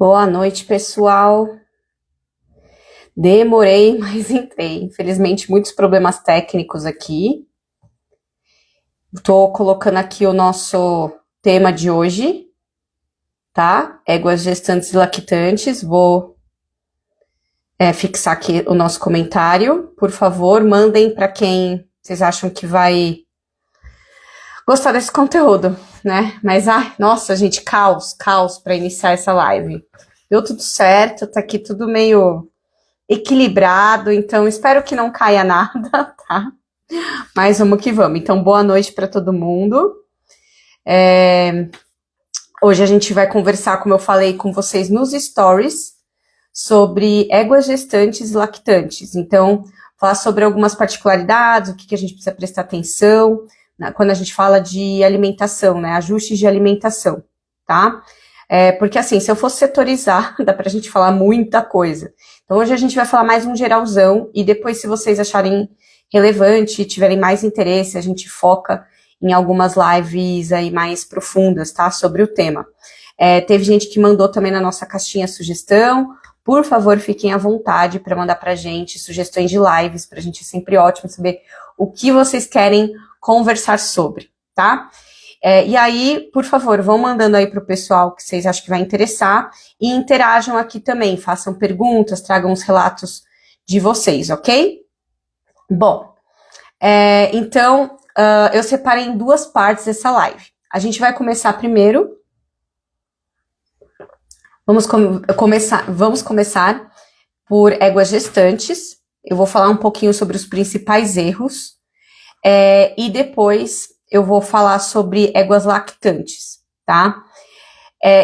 Boa noite, pessoal. Demorei, mas entrei. Infelizmente, muitos problemas técnicos aqui. Estou colocando aqui o nosso tema de hoje, tá? Éguas gestantes e lactantes. Vou fixar aqui o nosso comentário. Por favor, mandem para quem vocês acham que vai gostar desse conteúdo, né? Mas, nossa, gente, caos para iniciar essa live. Deu tudo certo, tá aqui tudo meio equilibrado, então espero que não caia nada, tá? Mas vamos que vamos. Então, boa noite para todo mundo. Hoje a gente vai conversar, como eu falei com vocês nos stories, sobre éguas gestantes e lactantes. Então, falar sobre algumas particularidades, o que a gente precisa prestar atenção, quando a gente fala de alimentação, né? Ajustes de alimentação, tá? Porque assim, se eu fosse setorizar, dá pra gente falar muita coisa. Então hoje a gente vai falar mais um geralzão, e depois, se vocês acharem relevante e tiverem mais interesse, a gente foca em algumas lives aí mais profundas, tá? Sobre o tema. Teve gente que mandou também na nossa caixinha sugestão. Por favor, fiquem à vontade para mandar pra gente sugestões de lives, pra gente é sempre ótimo saber o que vocês querem conversar sobre, tá? E aí, por favor, vão mandando aí pro pessoal que vocês acham que vai interessar e interajam aqui também, façam perguntas, tragam os relatos de vocês, ok? Bom, então, eu separei em duas partes essa live. A gente vai começar primeiro. Vamos começar por éguas gestantes. Eu vou falar um pouquinho sobre os principais erros. E depois eu vou falar sobre éguas lactantes, tá?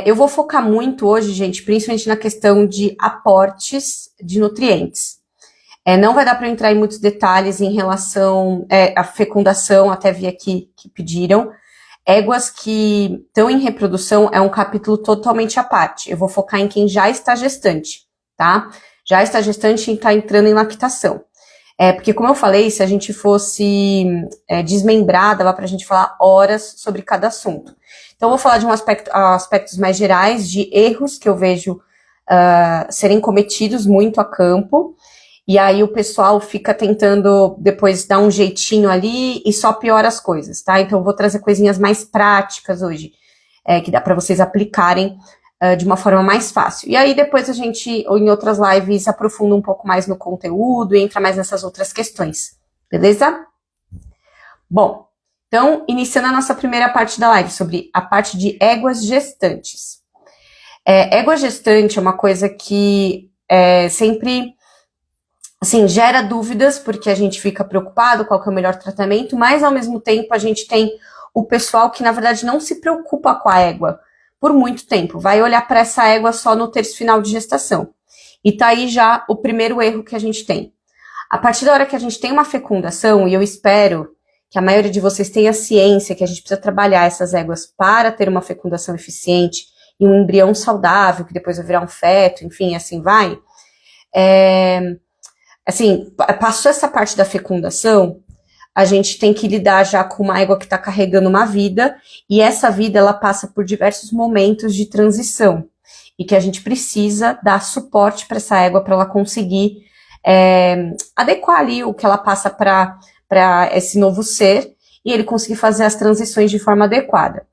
Eu vou focar muito hoje, gente, principalmente na questão de aportes de nutrientes. Não vai dar para entrar em muitos detalhes em relação à fecundação, até vi aqui que pediram. Éguas que estão em reprodução é um capítulo totalmente à parte. Eu vou focar em quem já está gestante, tá? Já está gestante e está entrando em lactação. Porque, como eu falei, se a gente fosse desmembrar, dava pra gente falar horas sobre cada assunto. Então, eu vou falar de aspectos mais gerais, de erros que eu vejo serem cometidos muito a campo, e aí o pessoal fica tentando depois dar um jeitinho ali e só piora as coisas, tá? Então, eu vou trazer coisinhas mais práticas hoje, que dá pra vocês aplicarem de uma forma mais fácil. E aí depois a gente, ou em outras lives, aprofunda um pouco mais no conteúdo e entra mais nessas outras questões, beleza? Bom, então, iniciando a nossa primeira parte da live, sobre a parte de éguas gestantes. Égua gestante é uma coisa que sempre, assim, gera dúvidas, porque a gente fica preocupado qual que é o melhor tratamento, mas ao mesmo tempo a gente tem o pessoal que, na verdade, não se preocupa com a égua por muito tempo, vai olhar para essa égua só no terço final de gestação. E tá aí já o primeiro erro que a gente tem. A partir da hora que a gente tem uma fecundação, e eu espero que a maioria de vocês tenha ciência que a gente precisa trabalhar essas éguas para ter uma fecundação eficiente e um embrião saudável, que depois vai virar um feto, enfim, assim vai. Assim, passou essa parte da fecundação, a gente tem que lidar já com uma égua que está carregando uma vida, e essa vida ela passa por diversos momentos de transição, e que a gente precisa dar suporte para essa égua para ela conseguir adequar ali o que ela passa para esse novo ser, e ele conseguir fazer as transições de forma adequada.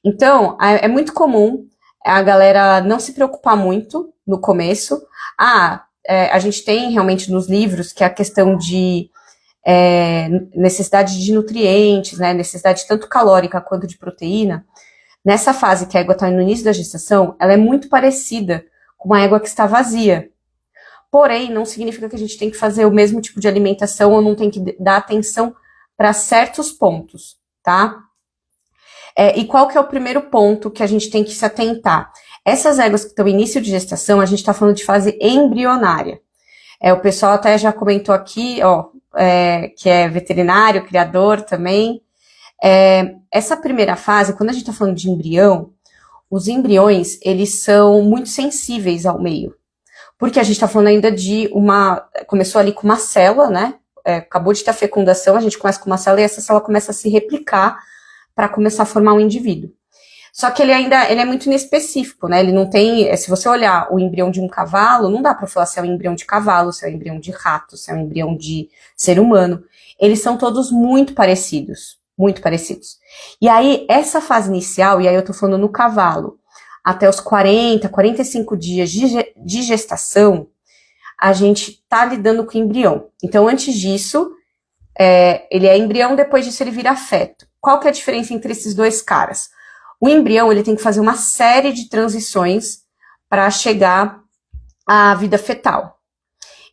Então, é muito comum a galera não se preocupar muito no começo. A gente tem realmente nos livros que é a questão de necessidade de nutrientes, né, necessidade tanto calórica quanto de proteína. Nessa fase que a égua está no início da gestação, ela é muito parecida com uma égua que está vazia. Porém, não significa que a gente tem que fazer o mesmo tipo de alimentação ou não tem que dar atenção para certos pontos, tá? E qual que é o primeiro ponto que a gente tem que se atentar? Essas éguas que estão no início de gestação, a gente está falando de fase embrionária. O pessoal até já comentou aqui, que é veterinário, criador também. Essa primeira fase, quando a gente está falando de embrião, os embriões, eles são muito sensíveis ao meio. Porque a gente está falando ainda de começou ali com uma célula, né? Acabou de ter a fecundação, a gente começa com uma célula e essa célula começa a se replicar para começar a formar um indivíduo. Só que ele é muito inespecífico, né? Ele não tem, se você olhar o embrião de um cavalo, não dá para falar se é um embrião de cavalo, se é um embrião de rato, se é um embrião de ser humano. Eles são todos muito parecidos, muito parecidos. E aí, essa fase inicial, e aí eu tô falando no cavalo, até os 40, 45 dias de gestação, a gente tá lidando com o embrião. Então, antes disso, ele é embrião, depois disso ele vira feto. Qual que é a diferença entre esses dois caras? O embrião, ele tem que fazer uma série de transições para chegar à vida fetal.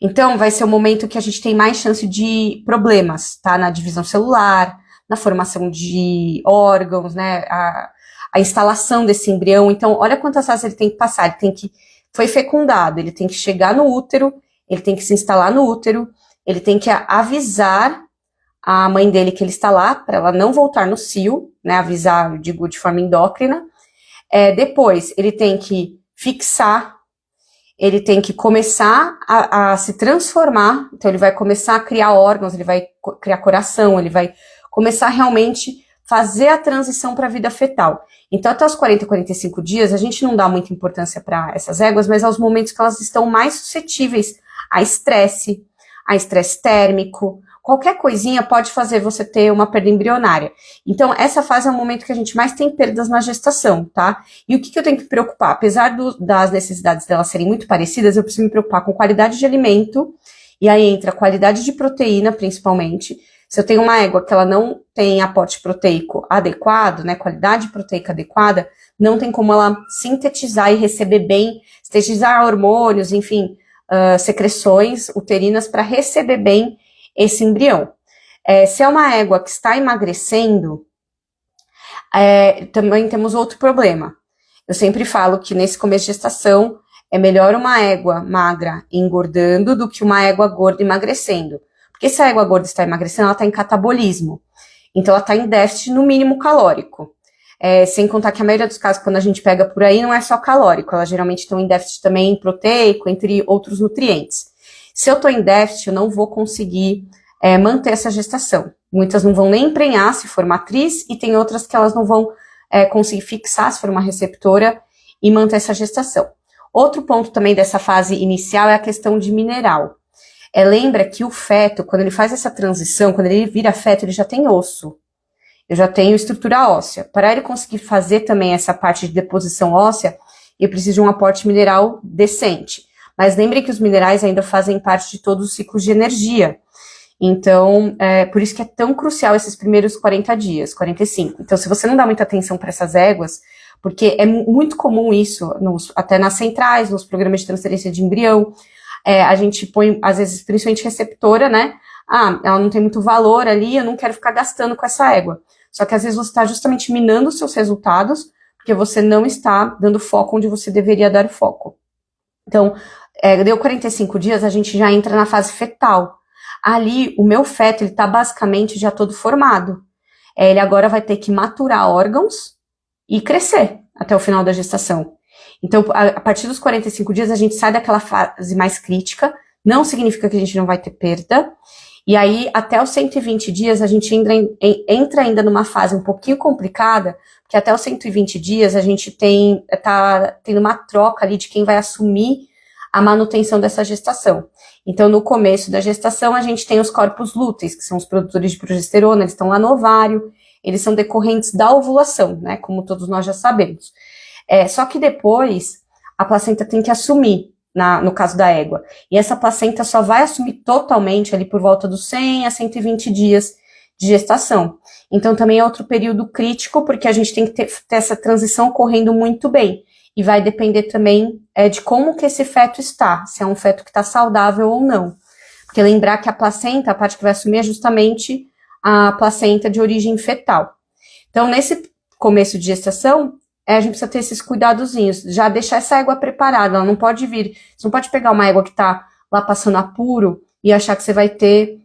Então, vai ser o momento que a gente tem mais chance de problemas, tá? Na divisão celular, na formação de órgãos, né? A instalação desse embrião. Então, olha quantas fases ele tem que passar. Ele tem que, foi fecundado, ele tem que chegar no útero, ele tem que se instalar no útero, ele tem que avisar a mãe dele que ele está lá, para ela não voltar no cio, né? Avisar, eu digo, de forma endócrina. Depois, ele tem que fixar, ele tem que começar a se transformar, então ele vai começar a criar órgãos, ele vai criar coração, ele vai começar realmente fazer a transição para a vida fetal. Então, até os 40, 45 dias, a gente não dá muita importância para essas éguas, mas aos momentos que elas estão mais suscetíveis a estresse térmico, qualquer coisinha pode fazer você ter uma perda embrionária. Então, essa fase é o momento que a gente mais tem perdas na gestação, tá? E o que eu tenho que me preocupar? Apesar das necessidades delas serem muito parecidas, eu preciso me preocupar com qualidade de alimento, e aí entra a qualidade de proteína, principalmente. Se eu tenho uma égua que ela não tem aporte proteico adequado, né, qualidade proteica adequada, não tem como ela sintetizar e receber bem, sintetizar hormônios, enfim, secreções uterinas para receber bem esse embrião. Se é uma égua que está emagrecendo, também temos outro problema. Eu sempre falo que nesse começo de gestação é melhor uma égua magra engordando do que uma égua gorda emagrecendo. Porque se a égua gorda está emagrecendo, ela está em catabolismo. Então ela está em déficit no mínimo calórico. Sem contar que a maioria dos casos, quando a gente pega por aí, não é só calórico, elas geralmente estão em déficit também proteico, entre outros nutrientes. Se eu estou em déficit, eu não vou conseguir manter essa gestação. Muitas não vão nem emprenhar se for matriz, e tem outras que elas não vão conseguir fixar se for uma receptora e manter essa gestação. Outro ponto também dessa fase inicial é a questão de mineral. Lembra que o feto, quando ele faz essa transição, quando ele vira feto, ele já tem osso. Eu já tenho estrutura óssea. Para ele conseguir fazer também essa parte de deposição óssea, eu preciso de um aporte mineral decente. Mas lembre que os minerais ainda fazem parte de todos os ciclos de energia. Então, por isso que é tão crucial esses primeiros 40 dias, 45. Então, se você não dá muita atenção para essas éguas, porque é muito comum isso, até nas centrais, nos programas de transferência de embrião, a gente põe, às vezes, principalmente receptora, né? Ela não tem muito valor ali, eu não quero ficar gastando com essa égua. Só que às vezes você está justamente minando os seus resultados, porque você não está dando foco onde você deveria dar foco. Então, deu 45 dias, a gente já entra na fase fetal. Ali, o meu feto, ele está basicamente já todo formado. Ele agora vai ter que maturar órgãos e crescer até o final da gestação. Então, a partir dos 45 dias, a gente sai daquela fase mais crítica, não significa que a gente não vai ter perda, e aí, até os 120 dias, a gente entra ainda numa fase um pouquinho complicada, porque até os 120 dias a gente tá tendo uma troca ali de quem vai assumir a manutenção dessa gestação. Então, no começo da gestação, a gente tem os corpos lúteis, que são os produtores de progesterona, eles estão lá no ovário, eles são decorrentes da ovulação, né, como todos nós já sabemos. Só que depois, a placenta tem que assumir, no caso da égua. E essa placenta só vai assumir totalmente ali por volta dos 100 a 120 dias de gestação. Então também é outro período crítico, porque a gente tem que ter essa transição ocorrendo muito bem. E vai depender também de como que esse feto está, se é um feto que está saudável ou não. Porque lembrar que a placenta, a parte que vai assumir é justamente a placenta de origem fetal. Então nesse começo de gestação, a gente precisa ter esses cuidadozinhos, já deixar essa égua preparada, ela não pode vir, você não pode pegar uma égua que tá lá passando apuro e achar que você vai ter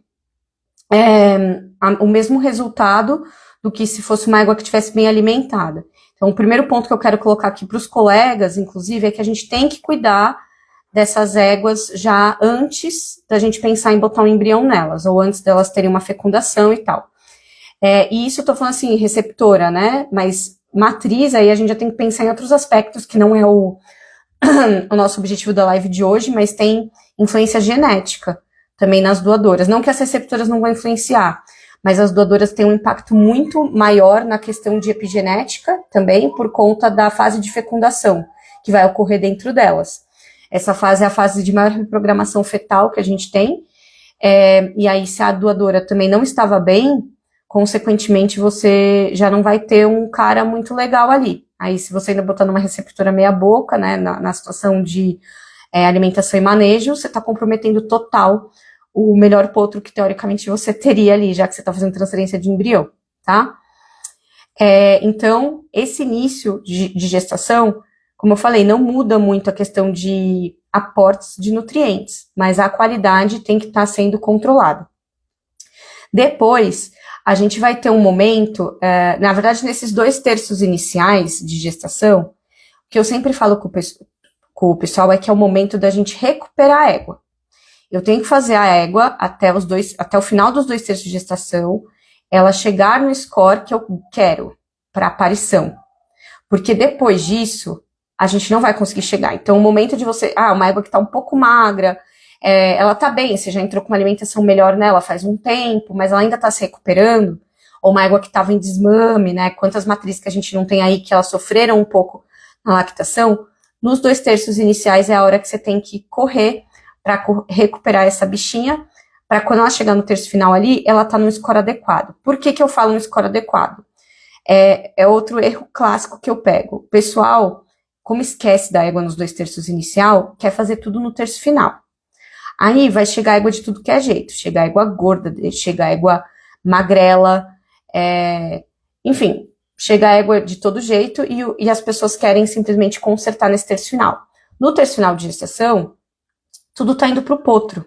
o mesmo resultado do que se fosse uma égua que estivesse bem alimentada. Então, o primeiro ponto que eu quero colocar aqui para os colegas, inclusive, é que a gente tem que cuidar dessas éguas já antes da gente pensar em botar um embrião nelas, ou antes delas terem uma fecundação e tal. E isso eu tô falando assim, receptora, né, mas matriz, aí a gente já tem que pensar em outros aspectos, que não é o nosso objetivo da live de hoje, mas tem influência genética também nas doadoras. Não que as receptoras não vão influenciar, mas as doadoras têm um impacto muito maior na questão de epigenética também, por conta da fase de fecundação que vai ocorrer dentro delas. Essa fase é a fase de maior reprogramação fetal que a gente tem, e aí se a doadora também não estava bem, consequentemente você já não vai ter um cara muito legal ali. Aí se você ainda botar numa receptora meia boca, né, na situação de alimentação e manejo, você está comprometendo total o melhor potro que teoricamente você teria ali, já que você está fazendo transferência de embrião, tá? Então, esse início de gestação, como eu falei, não muda muito a questão de aportes de nutrientes, mas a qualidade tem que estar sendo controlada. Depois, a gente vai ter um momento, na verdade, nesses 2/3 iniciais de gestação, o que eu sempre falo com o pessoal é que é o momento da gente recuperar a égua. Eu tenho que fazer a égua até o final dos 2/3 de gestação, ela chegar no score que eu quero para aparição. Porque depois disso, a gente não vai conseguir chegar. Então, o momento de você... uma égua que está um pouco magra, ela tá bem, você já entrou com uma alimentação melhor nela faz um tempo, mas ela ainda está se recuperando, ou uma égua que estava em desmame, né? Quantas matrizes que a gente não tem aí que elas sofreram um pouco na lactação, nos 2/3 iniciais é a hora que você tem que correr para recuperar essa bichinha, para quando ela chegar no terço final ali, ela tá num score adequado. Por que eu falo um score adequado? É outro erro clássico que eu pego. O pessoal, como esquece da égua nos 2/3 inicial, quer fazer tudo no terço final. Aí vai chegar égua de tudo que é jeito. Chega égua gorda, chega égua magrela, enfim, chega égua de todo jeito e as pessoas querem simplesmente consertar nesse terço final. No terço final de gestação, tudo tá indo pro potro.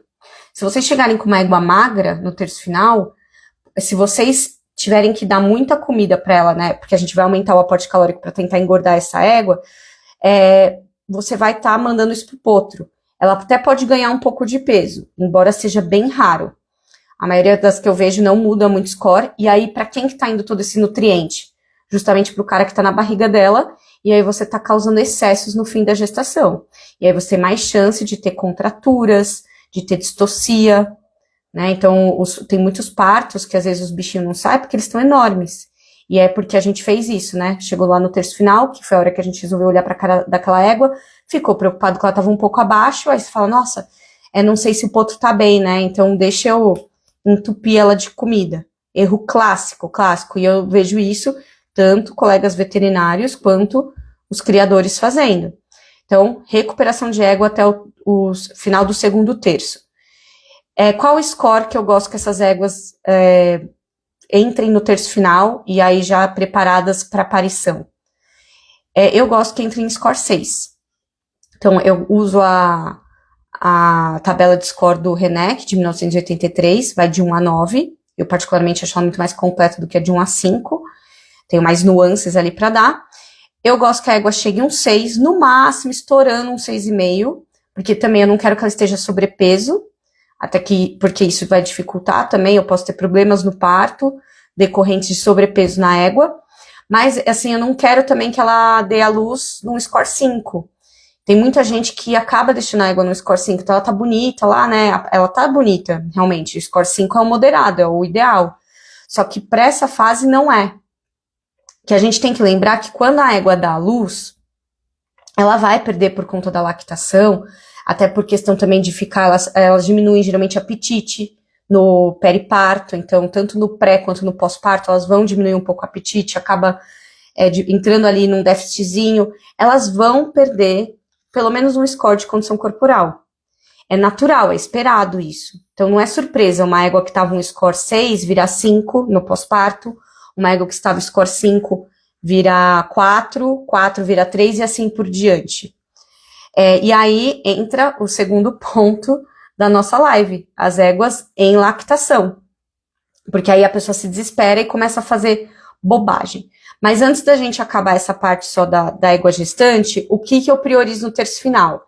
Se vocês chegarem com uma égua magra no terço final, se vocês tiverem que dar muita comida para ela, né, porque a gente vai aumentar o aporte calórico para tentar engordar essa égua, você vai estar mandando isso pro potro. Ela até pode ganhar um pouco de peso, embora seja bem raro. A maioria das que eu vejo não muda muito score, e aí para quem que tá indo todo esse nutriente? Justamente pro cara que tá na barriga dela, e aí você tá causando excessos no fim da gestação. E aí você tem mais chance de ter contraturas, de ter distocia, né? Então, tem muitos partos que às vezes os bichinhos não saem porque eles estão enormes. E é porque a gente fez isso, né? Chegou lá no terço final, que foi a hora que a gente resolveu olhar pra cara daquela égua, ficou preocupado que ela tava um pouco abaixo, aí você fala, nossa, não sei se o potro tá bem, né? Então deixa eu entupir ela de comida. Erro clássico, e eu vejo isso tanto colegas veterinários quanto os criadores fazendo. Então, recuperação de égua até o final do segundo terço. Qual o score que eu gosto que essas éguas entrem no terço final e aí já preparadas para aparição? Eu gosto que entre em score 6. Então, eu uso a tabela de score do RENEC, de 1983, vai de 1 a 9. Eu particularmente acho ela muito mais completa do que a de 1 a 5. Tenho mais nuances ali para dar. Eu gosto que a égua chegue um 6, no máximo estourando um 6,5, porque também eu não quero que ela esteja sobrepeso, porque isso vai dificultar também, eu posso ter problemas no parto, decorrentes de sobrepeso na égua, mas assim, eu não quero também que ela dê à luz num score 5. Tem muita gente que acaba deixando a égua no score 5, então ela tá bonita lá, né, ela tá bonita, realmente, o score 5 é o moderado, é o ideal, só que para essa fase não é. Que a gente tem que lembrar que quando a égua dá à luz, ela vai perder por conta da lactação, até por questão também de ficar, elas diminuem geralmente apetite no periparto, então tanto no pré quanto no pós-parto, elas vão diminuir um pouco o apetite, acaba entrando ali num déficitzinho, elas vão perder pelo menos um score de condição corporal. É natural, é esperado isso. Então não é surpresa uma égua que estava um score 6 virar 5 no pós-parto, uma égua que estava score 5 vira 4, 4 vira 3 e assim por diante. E aí entra o segundo ponto da nossa live, as éguas em lactação. Porque aí a pessoa se desespera e começa a fazer bobagem. Mas antes da gente acabar essa parte só da égua gestante, o que eu priorizo no terço final?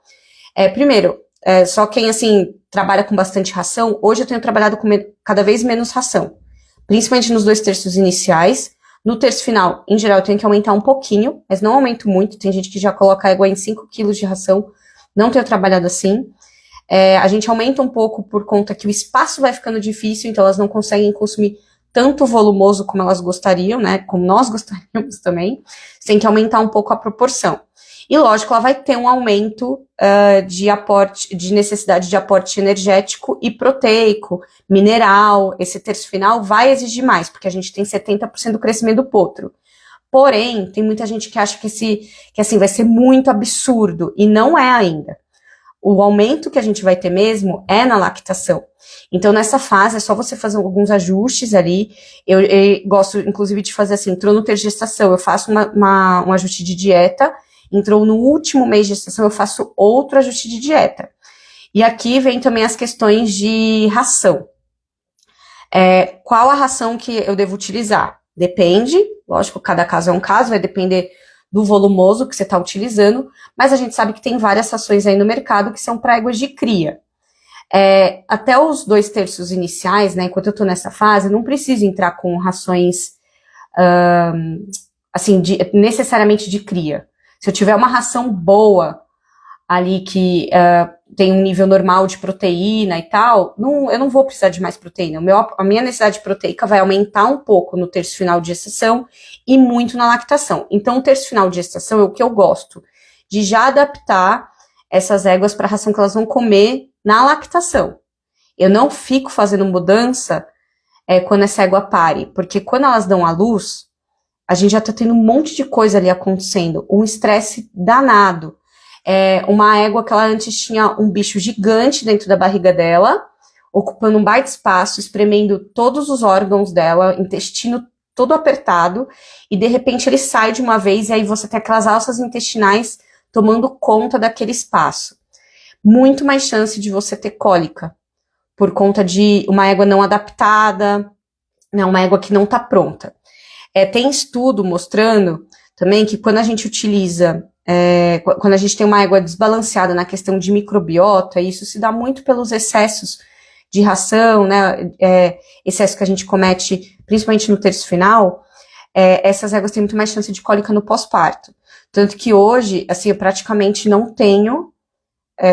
Primeiro, só quem assim trabalha com bastante ração, hoje eu tenho trabalhado com cada vez menos ração. Principalmente nos 2/3 iniciais, No terço final, em geral, eu tenho que aumentar um pouquinho, mas não aumento muito. Tem gente que já coloca a égua em 5 quilos de ração. Não tenho trabalhado assim. A gente aumenta um pouco por conta que o espaço vai ficando difícil, então elas não conseguem consumir tanto volumoso como elas gostariam, né? Como nós gostaríamos também. Você tem que aumentar um pouco a proporção. E lógico, ela vai ter um aumento de necessidade de aporte energético e proteico, mineral. Esse terço final vai exigir mais, porque a gente tem 70% do crescimento do potro. Porém, tem muita gente que acha que assim vai ser muito absurdo, e não é ainda. O aumento que a gente vai ter mesmo é na lactação. Então, nessa fase, é só você fazer alguns ajustes ali. Eu gosto, inclusive, de fazer assim, entrou no terço de gestação, eu faço um ajuste de dieta. Entrou no último mês de gestação, eu faço outro ajuste de dieta. E aqui vem também as questões de ração. Qual a ração que eu devo utilizar? Depende, lógico, cada caso é um caso, vai depender do volumoso que você está utilizando, mas a gente sabe que tem várias rações aí no mercado que são para éguas de cria. Até os 2 terços iniciais, né, enquanto eu estou nessa fase, não preciso entrar com rações, assim, necessariamente de cria. Se eu tiver uma ração boa ali que tem um nível normal de proteína e tal, eu não vou precisar de mais proteína. A minha necessidade proteica vai aumentar um pouco no terço final de gestação e muito na lactação. Então, o terço final de gestação é o que eu gosto, de já adaptar essas éguas para a ração que elas vão comer na lactação. Eu não fico fazendo mudança quando essa égua pare, porque quando elas dão à luz, a gente já tá tendo um monte de coisa ali acontecendo, um estresse danado. Uma égua que ela antes tinha um bicho gigante dentro da barriga dela, ocupando um baita espaço, espremendo todos os órgãos dela, intestino todo apertado, e de repente ele sai de uma vez, e aí você tem aquelas alças intestinais tomando conta daquele espaço. Muito mais chance de você ter cólica, por conta de uma égua não adaptada, né, uma égua que não tá pronta. Tem estudo mostrando também que quando a gente utiliza, quando a gente tem uma égua desbalanceada na questão de microbiota, isso se dá muito pelos excessos de ração, né, excesso que a gente comete, principalmente no terço final, essas éguas têm muito mais chance de cólica no pós-parto. Tanto que hoje, assim, eu praticamente não tenho,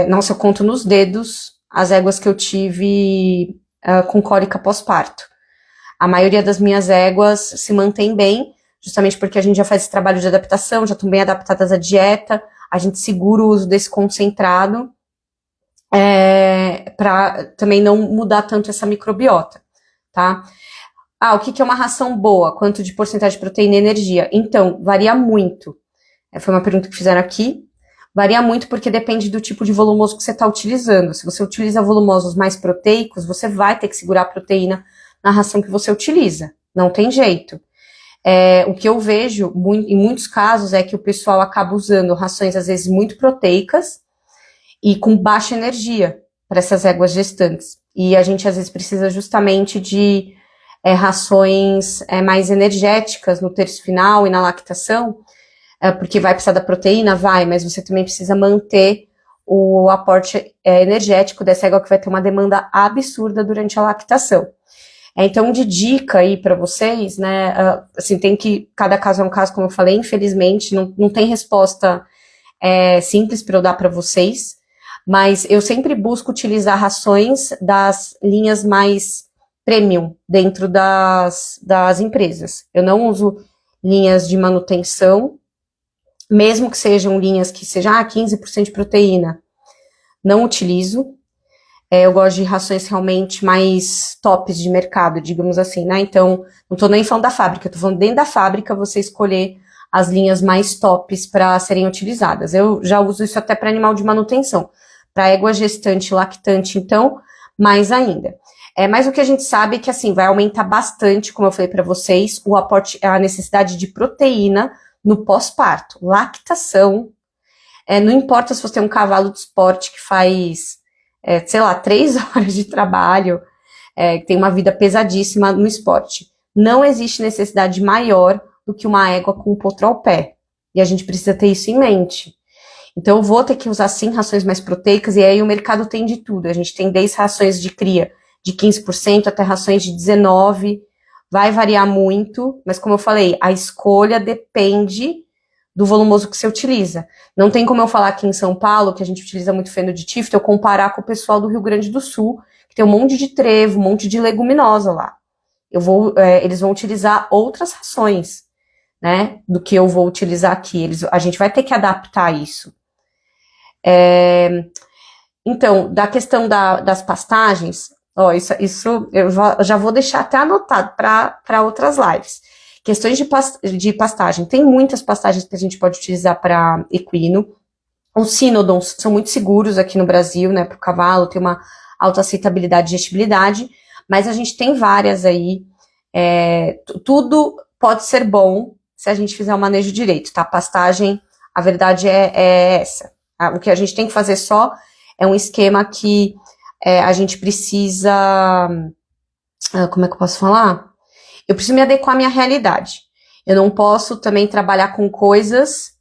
nossa, eu conto nos dedos as éguas que eu tive com cólica pós-parto. A maioria das minhas éguas se mantém bem, justamente porque a gente já faz esse trabalho de adaptação, já estão bem adaptadas à dieta, a gente segura o uso desse concentrado, para também não mudar tanto essa microbiota, tá? O que é uma ração boa? Quanto de porcentagem de proteína e energia? Então, varia muito. Foi uma pergunta que fizeram aqui. Varia muito porque depende do tipo de volumoso que você está utilizando. Se você utiliza volumosos mais proteicos, você vai ter que segurar a proteína na ração que você utiliza. Não tem jeito. O que eu vejo em muitos casos é que o pessoal acaba usando rações, às vezes, muito proteicas e com baixa energia para essas éguas gestantes. E a gente, às vezes, precisa justamente de rações mais energéticas no terço final e na lactação, porque vai precisar da proteína? Vai, mas você também precisa manter o aporte energético dessa égua que vai ter uma demanda absurda durante a lactação. Então, de dica aí para vocês, né, assim, cada caso é um caso, como eu falei, infelizmente, não tem resposta simples para eu dar para vocês, mas eu sempre busco utilizar rações das linhas mais premium dentro das empresas. Eu não uso linhas de manutenção, mesmo que sejam linhas que sejam 15% de proteína, não utilizo. Eu gosto de rações realmente mais tops de mercado, digamos assim, né? Então, não tô nem falando da fábrica, tô falando dentro da fábrica você escolher as linhas mais tops para serem utilizadas. Eu já uso isso até para animal de manutenção. Para égua gestante, lactante, então, mais ainda. Mas o que a gente sabe é que, assim, vai aumentar bastante, como eu falei para vocês, o aporte, a necessidade de proteína no pós-parto. Lactação, não importa se você tem um cavalo de esporte que faz, sei lá, 3 horas de trabalho, tem uma vida pesadíssima no esporte. Não existe necessidade maior do que uma égua com o potro ao pé. E a gente precisa ter isso em mente. Então, eu vou ter que usar, sim, rações mais proteicas, e aí o mercado tem de tudo. A gente tem desde rações de cria de 15% até rações de 19%, vai variar muito, mas como eu falei, a escolha depende do volumoso que você utiliza. Não tem como eu falar aqui em São Paulo, que a gente utiliza muito feno de tifto, eu comparar com o pessoal do Rio Grande do Sul, que tem um monte de trevo, um monte de leguminosa lá. Eles vão utilizar outras rações, né, do que eu vou utilizar aqui. A gente vai ter que adaptar isso. Então, da questão das pastagens, ó, isso eu já vou deixar até anotado para outras lives. Questões de pastagem. Tem muitas pastagens que a gente pode utilizar para equino. Os Synodons são muito seguros aqui no Brasil, né, para o cavalo, tem uma alta aceitabilidade e digestibilidade, mas a gente tem várias aí. Tudo pode ser bom se a gente fizer o manejo direito, tá? Pastagem, a verdade é essa. O que a gente tem que fazer só é um esquema que a gente precisa... Como é que eu posso falar? Eu preciso me adequar à minha realidade. Eu não posso também trabalhar com coisas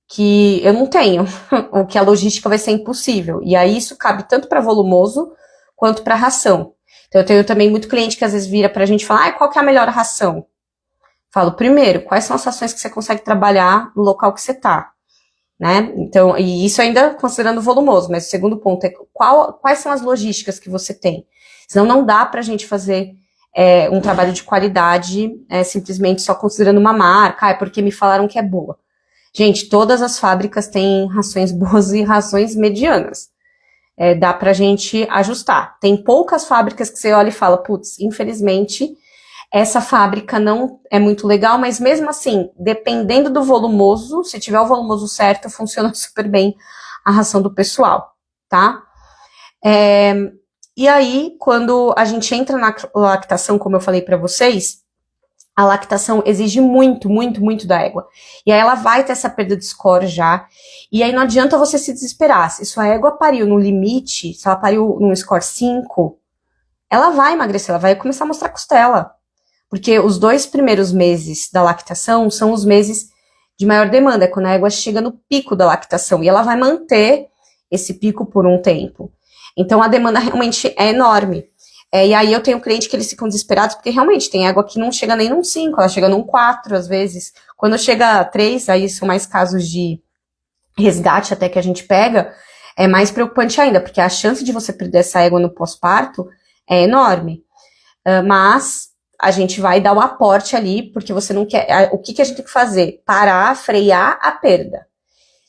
que eu não tenho, ou que a logística vai ser impossível. E aí isso cabe tanto para volumoso quanto para ração. Então eu tenho também muito cliente que às vezes vira pra gente e fala, qual que é a melhor ração? Falo, primeiro, quais são as rações que você consegue trabalhar no local que você tá? Né? Então, e isso ainda considerando volumoso, mas o segundo ponto é quais são as logísticas que você tem? Senão não dá pra gente fazer um trabalho de qualidade simplesmente só considerando uma marca, é porque me falaram que é boa. Gente, todas as fábricas têm rações boas e rações medianas. Dá pra gente ajustar. Tem poucas fábricas que você olha e fala, putz, infelizmente, essa fábrica não é muito legal, mas mesmo assim, dependendo do volumoso, se tiver o volumoso certo, funciona super bem a ração do pessoal, tá? E aí, quando a gente entra na lactação, como eu falei pra vocês, a lactação exige muito, muito, muito da égua. E aí ela vai ter essa perda de score já. E aí não adianta você se desesperar. Se sua égua pariu no limite, se ela pariu num score 5, ela vai emagrecer, ela vai começar a mostrar costela. Porque os 2 primeiros meses da lactação são os meses de maior demanda, é quando a égua chega no pico da lactação. E ela vai manter esse pico por um tempo. Então a demanda realmente é enorme. E aí eu tenho cliente que eles ficam desesperados, porque realmente tem égua que não chega nem num 5, ela chega num 4 às vezes. Quando chega a 3, aí são mais casos de resgate até que a gente pega, é mais preocupante ainda, porque a chance de você perder essa égua no pós-parto é enorme. Mas a gente vai dar o aporte ali, porque você não quer... O que a gente tem que fazer? Parar, frear a perda.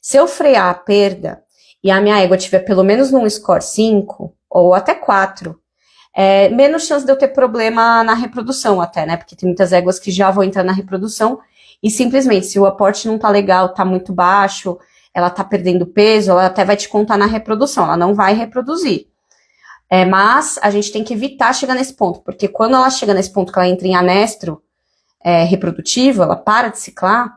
Se eu frear a perda e a minha égua tiver pelo menos num score 5, ou até 4, menos chance de eu ter problema na reprodução até, né? Porque tem muitas éguas que já vão entrar na reprodução e simplesmente, se o aporte não tá legal, tá muito baixo, ela tá perdendo peso, ela até vai te contar na reprodução, ela não vai reproduzir. Mas a gente tem que evitar chegar nesse ponto, porque quando ela chega nesse ponto que ela entra em anestro reprodutivo, ela para de ciclar,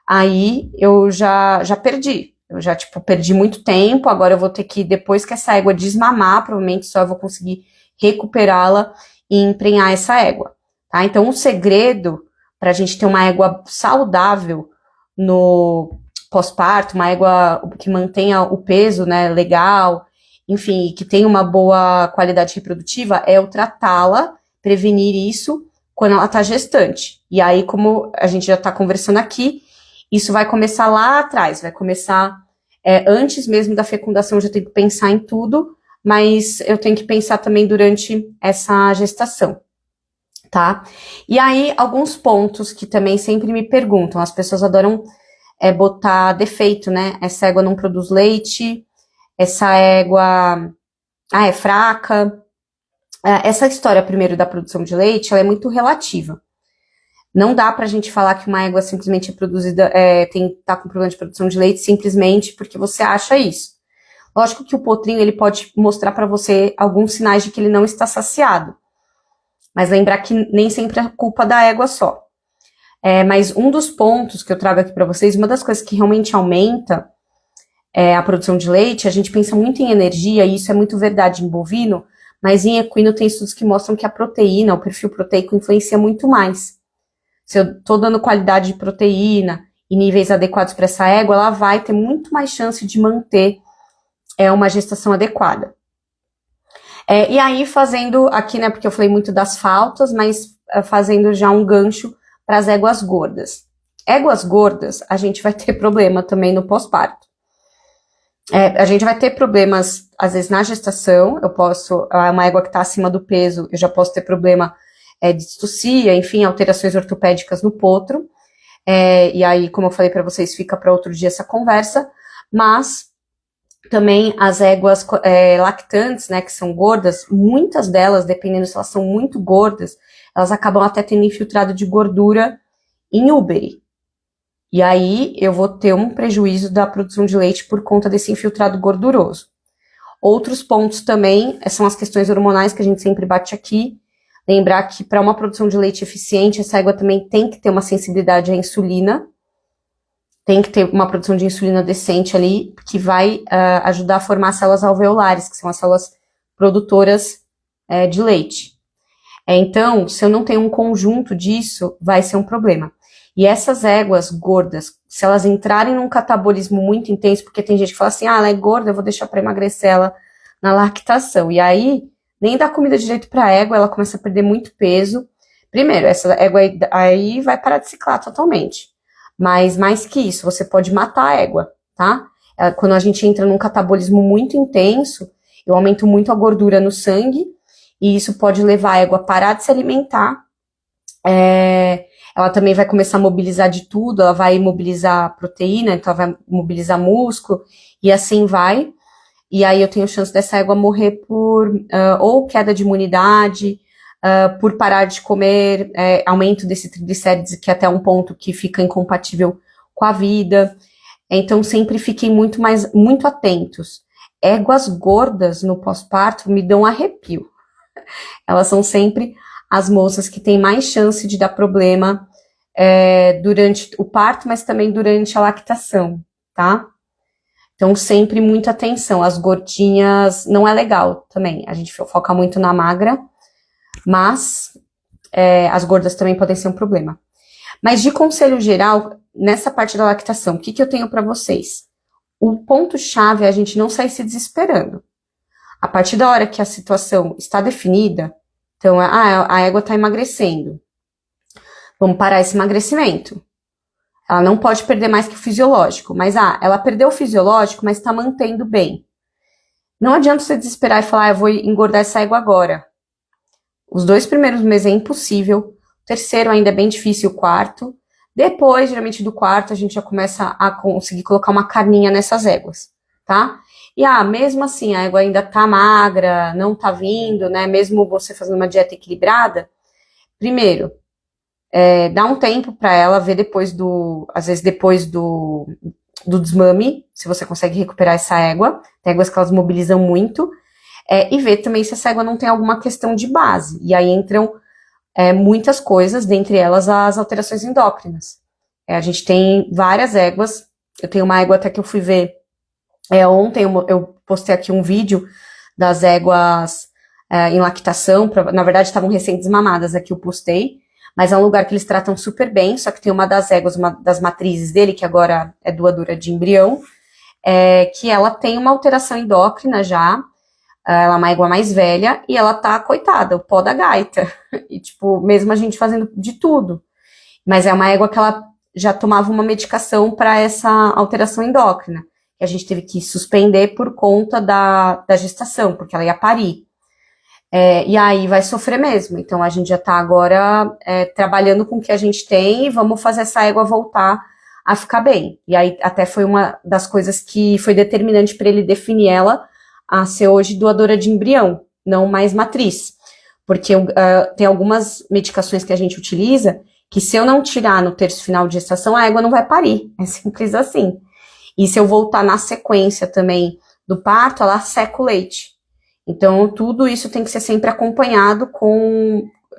aí eu já perdi. Eu já, perdi muito tempo, agora eu vou ter que, depois que essa égua desmamar, provavelmente só eu vou conseguir recuperá-la e emprenhar essa égua, tá? Então, o segredo para a gente ter uma égua saudável no pós-parto, uma égua que mantenha o peso, né, legal, enfim, que tenha uma boa qualidade reprodutiva, é eu tratá-la, prevenir isso quando ela tá gestante. E aí, como a gente já tá conversando aqui, isso vai começar lá atrás, vai começar antes mesmo da fecundação, eu já tenho que pensar em tudo, mas eu tenho que pensar também durante essa gestação, tá? E aí, alguns pontos que também sempre me perguntam, as pessoas adoram botar defeito, né? Essa égua não produz leite, essa égua é fraca. Essa história, primeiro, da produção de leite, ela é muito relativa. Não dá pra gente falar que uma égua simplesmente é produzida, tá com problema de produção de leite simplesmente porque você acha isso. Lógico que o potrinho, ele pode mostrar pra você alguns sinais de que ele não está saciado. Mas lembrar que nem sempre é culpa da égua só. Mas um dos pontos que eu trago aqui pra vocês, uma das coisas que realmente aumenta a produção de leite, a gente pensa muito em energia, e isso é muito verdade em bovino, mas em equino tem estudos que mostram que a proteína, o perfil proteico influencia muito mais. Se eu tô dando qualidade de proteína e níveis adequados para essa égua, ela vai ter muito mais chance de manter uma gestação adequada. E aí, fazendo aqui, né, porque eu falei muito das faltas, mas fazendo já um gancho para as éguas gordas. Éguas gordas, a gente vai ter problema também no pós-parto. A gente vai ter problemas, às vezes, na gestação. Uma égua que está acima do peso, eu já posso ter problema de distocia, enfim, alterações ortopédicas no potro. E aí, como eu falei para vocês, fica para outro dia essa conversa. Mas também as éguas lactantes, né, que são gordas, muitas delas, dependendo se elas são muito gordas, elas acabam até tendo infiltrado de gordura em úbere. E aí eu vou ter um prejuízo da produção de leite por conta desse infiltrado gorduroso. Outros pontos também são as questões hormonais que a gente sempre bate aqui. Lembrar que para uma produção de leite eficiente, essa égua também tem que ter uma sensibilidade à insulina. Tem que ter uma produção de insulina decente ali, que vai ajudar a formar células alveolares, que são as células produtoras de leite. Então, se eu não tenho um conjunto disso, vai ser um problema. E essas éguas gordas, se elas entrarem num catabolismo muito intenso, porque tem gente que fala assim, ela é gorda, eu vou deixar para emagrecer ela na lactação. E aí, nem dá comida direito para a égua, ela começa a perder muito peso. Primeiro, essa égua aí vai parar de ciclar totalmente. Mas mais que isso, você pode matar a égua, tá? Quando a gente entra num catabolismo muito intenso, eu aumento muito a gordura no sangue, e isso pode levar a égua a parar de se alimentar. Ela também vai começar a mobilizar de tudo, ela vai mobilizar proteína, então ela vai mobilizar músculo, e assim vai. E aí eu tenho chance dessa égua morrer por ou queda de imunidade, por parar de comer, aumento desse triglicérides, que é até um ponto que fica incompatível com a vida. Então sempre fiquem muito atentos. Éguas gordas no pós-parto me dão arrepio. Elas são sempre as moças que têm mais chance de dar problema durante o parto, mas também durante a lactação, tá? Então, sempre muita atenção. As gordinhas não é legal também. A gente foca muito na magra, mas as gordas também podem ser um problema. Mas de conselho geral, nessa parte da lactação, o que eu tenho para vocês? O ponto-chave é a gente não sair se desesperando. A partir da hora que a situação está definida, então, a égua está emagrecendo. Vamos parar esse emagrecimento. Ela não pode perder mais que o fisiológico, mas ela perdeu o fisiológico, mas está mantendo bem. Não adianta você desesperar e falar, eu vou engordar essa égua agora. Os 2 primeiros meses é impossível, o terceiro ainda é bem difícil, o quarto. Depois, geralmente do quarto, a gente já começa a conseguir colocar uma carninha nessas éguas, tá? E mesmo assim, a égua ainda tá magra, não tá vindo, né? Mesmo você fazendo uma dieta equilibrada, primeiro, dá um tempo para ela ver às vezes depois do desmame, se você consegue recuperar essa égua. Tem éguas que elas mobilizam muito. E ver também se essa égua não tem alguma questão de base. E aí entram muitas coisas, dentre elas as alterações endócrinas. A gente tem várias éguas. Eu tenho uma égua até que eu fui ver ontem, eu postei aqui um vídeo das éguas em lactação. Na verdade, estavam recém-desmamadas, aqui eu postei. Mas é um lugar que eles tratam super bem, só que tem uma das éguas, uma das matrizes dele, que agora é doadora de embrião, que ela tem uma alteração endócrina já, ela é uma égua mais velha, e ela tá, coitada, o pó da gaita. E, tipo, mesmo a gente fazendo de tudo. Mas é uma égua que ela já tomava uma medicação para essa alteração endócrina, que a gente teve que suspender por conta da gestação, porque ela ia parir. E aí vai sofrer mesmo. Então a gente já tá agora trabalhando com o que a gente tem e vamos fazer essa égua voltar a ficar bem. E aí até foi uma das coisas que foi determinante para ele definir ela a ser hoje doadora de embrião, não mais matriz. Porque tem algumas medicações que a gente utiliza que se eu não tirar no terço final de gestação, a égua não vai parir. É simples assim. E se eu voltar na sequência também do parto, ela seca o leite. Então, tudo isso tem que ser sempre acompanhado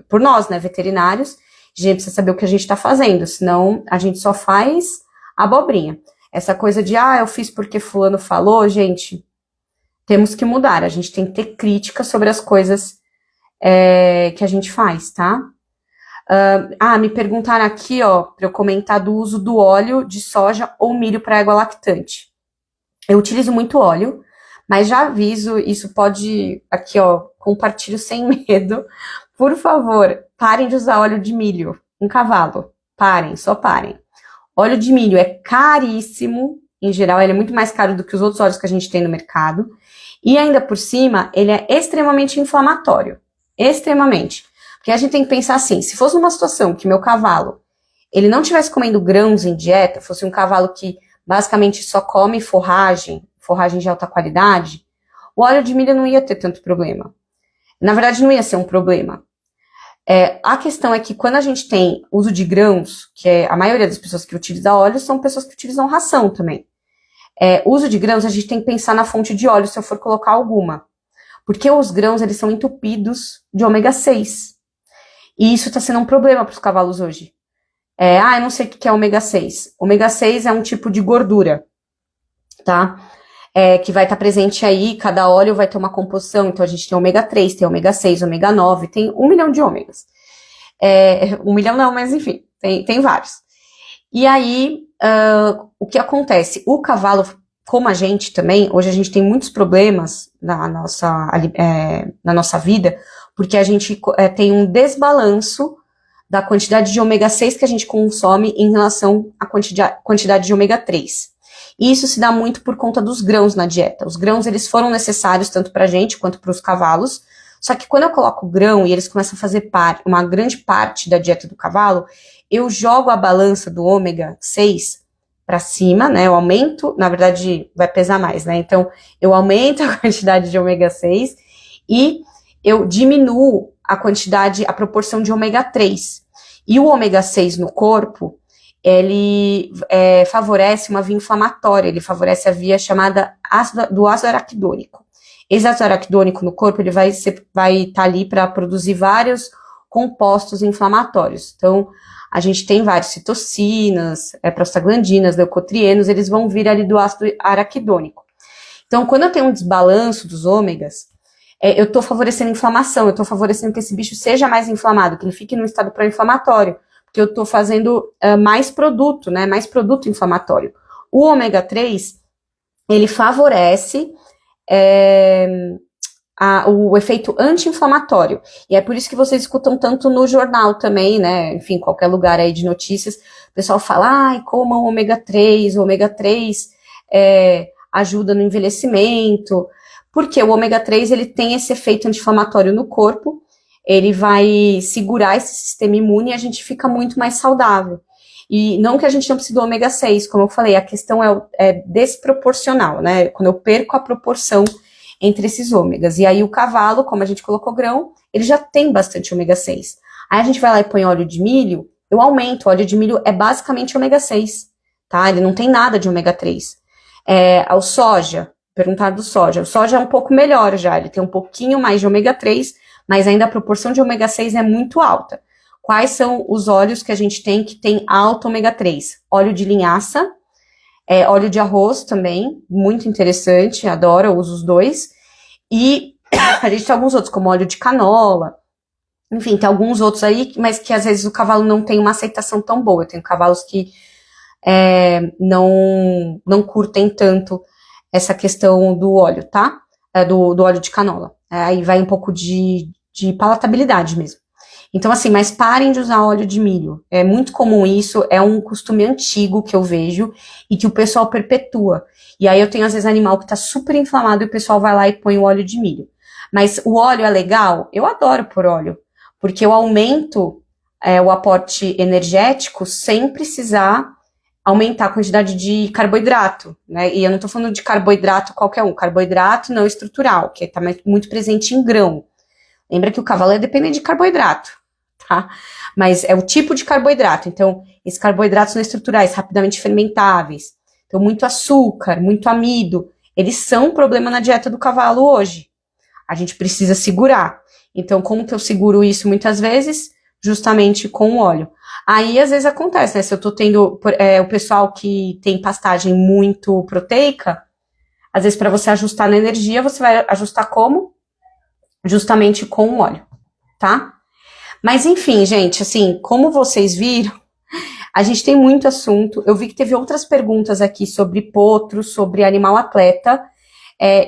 por nós, né, veterinários. A gente precisa saber o que a gente está fazendo, senão a gente só faz abobrinha. Essa coisa de, eu fiz porque fulano falou, gente, temos que mudar. A gente tem que ter crítica sobre as coisas que a gente faz, tá? Me perguntaram aqui, para eu comentar do uso do óleo de soja ou milho para égua lactante. Eu utilizo muito óleo, mas já aviso, isso pode, aqui compartilho sem medo, Por favor, parem de usar óleo de milho em cavalo. Parem, só parem. Óleo de milho é caríssimo, em geral, ele é muito mais caro do que os outros óleos que a gente tem no mercado. E ainda por cima, ele é extremamente inflamatório. Extremamente. Porque a gente tem que pensar assim, se fosse uma situação que meu cavalo, ele não estivesse comendo grãos em dieta, fosse um cavalo que basicamente só come forragem, forragem de alta qualidade, o óleo de milho não ia ter tanto problema. Na verdade, não ia ser um problema. A questão é que quando a gente tem uso de grãos, que é a maioria das pessoas que utilizam óleo são pessoas que utilizam ração também. Uso de grãos, a gente tem que pensar na fonte de óleo, se eu for colocar alguma. Porque os grãos, eles são entupidos de ômega 6. E isso está sendo um problema para os cavalos hoje. Eu não sei o que é ômega 6. Ômega 6 é um tipo de gordura, tá? Que vai estar presente aí, cada óleo vai ter uma composição, então a gente tem ômega 3, tem ômega 6, ômega 9, tem 1 milhão de ômegas. 1 milhão não, mas enfim, tem vários. E aí, o que acontece? O cavalo, como a gente também, hoje a gente tem muitos problemas na nossa vida, porque a gente tem um desbalanço da quantidade de ômega 6 que a gente consome em relação à quantidade de ômega 3. E isso se dá muito por conta dos grãos na dieta. Os grãos, eles foram necessários tanto pra gente quanto para os cavalos, só que quando eu coloco o grão e eles começam a fazer uma grande parte da dieta do cavalo, eu jogo a balança do ômega 6 para cima, né? Eu aumento, na verdade, vai pesar mais, né? Então, eu aumento a quantidade de ômega 6 e eu diminuo a proporção de ômega 3. E o ômega 6 no corpo, ele favorece uma via inflamatória, ele favorece a via chamada do ácido araquidônico. Esse ácido araquidônico no corpo, ele vai estar ali para produzir vários compostos inflamatórios. Então, a gente tem vários citocinas, prostaglandinas, leucotrienos, eles vão vir ali do ácido araquidônico. Então, quando eu tenho um desbalanço dos ômegas, eu estou favorecendo a inflamação, eu estou favorecendo que esse bicho seja mais inflamado, que ele fique num estado pró-inflamatório, porque eu estou fazendo mais produto, né, mais produto inflamatório. O ômega 3, ele favorece o efeito anti-inflamatório, e é por isso que vocês escutam tanto no jornal também, né, enfim, qualquer lugar aí de notícias, o pessoal fala, comam ômega 3, o ômega 3 ajuda no envelhecimento, porque o ômega 3, ele tem esse efeito anti-inflamatório no corpo, ele vai segurar esse sistema imune e a gente fica muito mais saudável. E não que a gente não precise do ômega 6, como eu falei, a questão é desproporcional, né? Quando eu perco a proporção entre esses ômegas. E aí o cavalo, como a gente colocou grão, ele já tem bastante ômega 6. Aí a gente vai lá e põe óleo de milho, eu aumento, o óleo de milho é basicamente ômega 6, tá? Ele não tem nada de ômega 3. O soja, perguntar do soja. O soja é um pouco melhor já, ele tem um pouquinho mais de ômega 3, mas ainda a proporção de ômega 6 é muito alta. Quais são os óleos que a gente tem que tem alto ômega 3? Óleo de linhaça, óleo de arroz também, muito interessante, adoro, eu uso os dois. E a gente tem alguns outros, como óleo de canola, enfim, tem alguns outros aí, mas que às vezes o cavalo não tem uma aceitação tão boa. Eu tenho cavalos que não curtem tanto essa questão do óleo, tá? Do óleo de canola. Aí vai um pouco de palatabilidade mesmo. Então, assim, mas parem de usar óleo de milho. É muito comum isso, é um costume antigo que eu vejo e que o pessoal perpetua. E aí eu tenho, às vezes, animal que tá super inflamado e o pessoal vai lá e põe o óleo de milho. Mas o óleo é legal? Eu adoro pôr óleo, porque eu aumento o aporte energético sem precisar aumentar a quantidade de carboidrato, né? E eu não tô falando de carboidrato qualquer um, carboidrato não estrutural, que tá muito presente em grão. Lembra que o cavalo é dependente de carboidrato, tá? Mas é o tipo de carboidrato. Então, esses carboidratos não estruturais, rapidamente fermentáveis. Então, muito açúcar, muito amido. Eles são um problema na dieta do cavalo hoje. A gente precisa segurar. Então, como que eu seguro isso muitas vezes? Justamente com o óleo. Aí, às vezes, acontece, né? Se eu tô tendo o pessoal que tem pastagem muito proteica, às vezes, para você ajustar na energia, você vai ajustar como? Justamente com o óleo, tá? Mas enfim, gente, assim, como vocês viram, a gente tem muito assunto. Eu vi que teve outras perguntas aqui sobre potro, sobre animal atleta,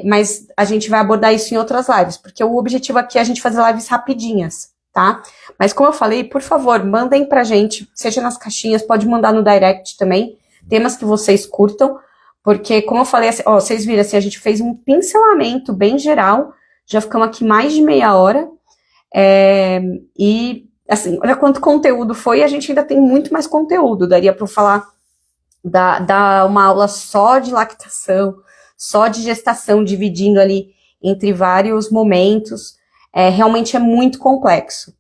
mas a gente vai abordar isso em outras lives, porque o objetivo aqui é a gente fazer lives rapidinhas, tá? Mas como eu falei, por favor, mandem pra gente, seja nas caixinhas, pode mandar no direct também, temas que vocês curtam, porque como eu falei, assim, ó, vocês viram, assim, a gente fez um pincelamento bem geral, já ficamos aqui mais de meia hora, e assim, olha quanto conteúdo foi, e a gente ainda tem muito mais conteúdo, daria para eu falar, dar uma aula só de lactação, só de gestação, dividindo ali entre vários momentos, realmente é muito complexo.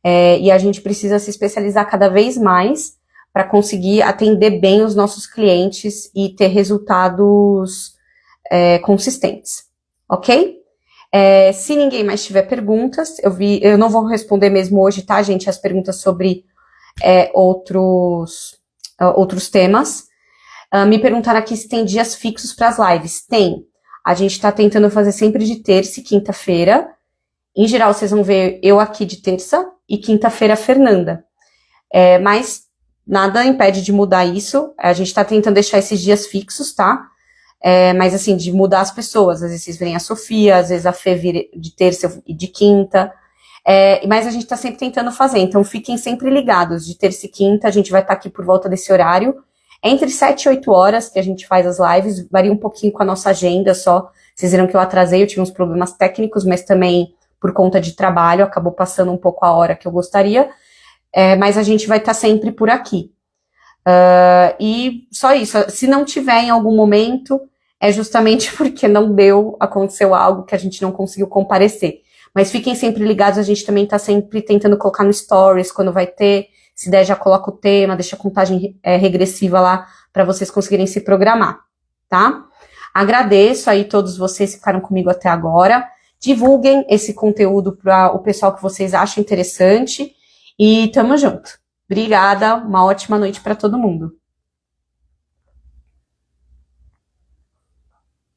E a gente precisa se especializar cada vez mais para conseguir atender bem os nossos clientes e ter resultados consistentes, ok? Se ninguém mais tiver perguntas, eu não vou responder mesmo hoje, tá, gente, as perguntas sobre outros temas. Me perguntaram aqui se tem dias fixos para as lives. Tem. A gente está tentando fazer sempre de terça e quinta-feira. Em geral, vocês vão ver eu aqui de terça e quinta-feira a Fernanda. Mas nada impede de mudar isso. A gente está tentando deixar esses dias fixos, tá? Mas assim, de mudar as pessoas. Às vezes vocês veem a Sofia, às vezes a Fê vira de terça e de quinta. Mas a gente está sempre tentando fazer. Então fiquem sempre ligados. De terça e quinta a gente vai estar aqui por volta desse horário. Entre 7 e 8 horas que a gente faz as lives. Varia um pouquinho com a nossa agenda só. Vocês viram que eu atrasei, eu tive uns problemas técnicos, mas também por conta de trabalho, acabou passando um pouco a hora que eu gostaria. Mas a gente vai estar sempre por aqui. E só isso. Se não tiver em algum momento, é justamente porque aconteceu algo que a gente não conseguiu comparecer. Mas fiquem sempre ligados, a gente também está sempre tentando colocar no Stories, quando vai ter, se der já coloca o tema, deixa a contagem regressiva lá, para vocês conseguirem se programar, tá? Agradeço aí todos vocês que ficaram comigo até agora, divulguem esse conteúdo para o pessoal que vocês acham interessante, e tamo junto. Obrigada, uma ótima noite para todo mundo.